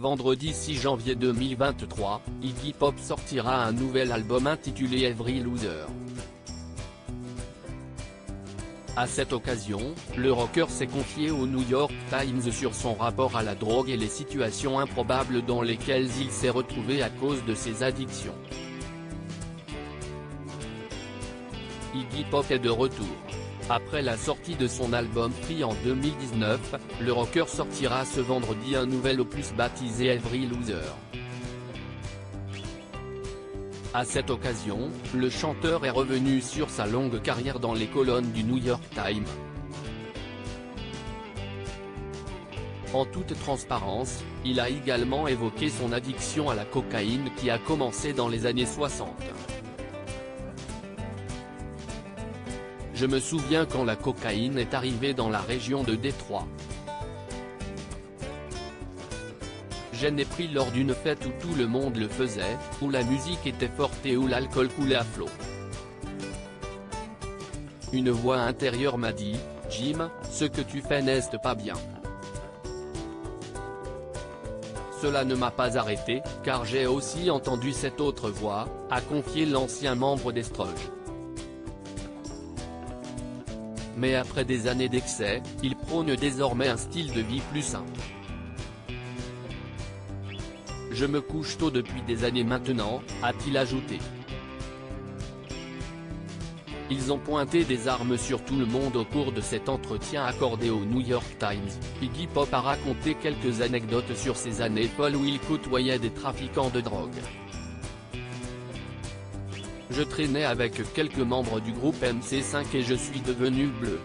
vendredi 6 janvier 2023, Iggy Pop sortira un nouvel album intitulé Every Loser. À cette occasion, le rocker s'est confié au New York Times sur son rapport à la drogue et les situations improbables dans lesquelles il s'est retrouvé à cause de ses addictions. Iggy Pop est de retour. Après la sortie de son album Free en 2019, le rocker sortira ce vendredi un nouvel opus baptisé Every Loser. À cette occasion, le chanteur est revenu sur sa longue carrière dans les colonnes du New York Times. En toute transparence, il a également évoqué son addiction à la cocaïne qui a commencé dans les années 60. Je me souviens quand la cocaïne est arrivée dans la région de Détroit. J'en ai pris lors d'une fête où tout le monde le faisait, où la musique était forte et où l'alcool coulait à flot. Une voix intérieure m'a dit, « Jim, ce que tu fais n'est pas bien ». Cela ne m'a pas arrêté, car j'ai aussi entendu cette autre voix, a confié l'ancien membre des Stooges. Mais après des années d'excès, il prône désormais un style de vie plus simple. Je me couche tôt depuis des années maintenant, a-t-il ajouté. Ils ont pointé des armes sur tout le monde au cours de cet entretien accordé au New York Times. Iggy Pop a raconté quelques anecdotes sur ces années folles où il côtoyait des trafiquants de drogue. Je traînais avec quelques membres du groupe MC5 et je suis devenu bleu.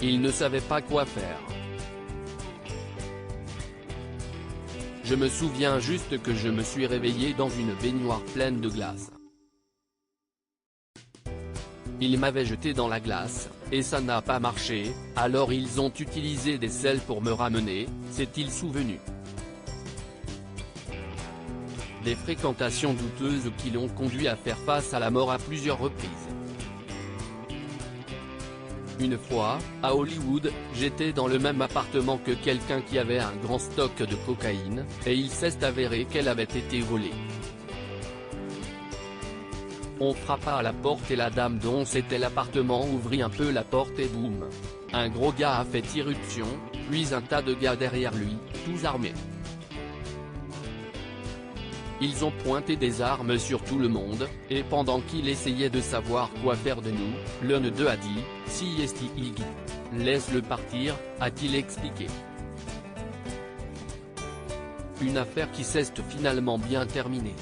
Ils ne savaient pas quoi faire. Je me souviens juste que je me suis réveillé dans une baignoire pleine de glace. Ils m'avaient jeté dans la glace, et ça n'a pas marché, alors ils ont utilisé des selles pour me ramener, s'est-il souvenu. Des fréquentations douteuses qui l'ont conduit à faire face à la mort à plusieurs reprises. Une fois, à Hollywood, j'étais dans le même appartement que quelqu'un qui avait un grand stock de cocaïne, et il s'est avéré qu'elle avait été volée. On frappa à la porte et la dame dont c'était l'appartement ouvrit un peu la porte et boum. Un gros gars a fait irruption, puis un tas de gars derrière lui, tous armés. Ils ont pointé des armes sur tout le monde, et pendant qu'il essayait de savoir quoi faire de nous, l'un d'eux a dit, « Si est Iggy. Laisse-le partir », a-t-il expliqué. Une affaire qui s'est finalement bien terminée.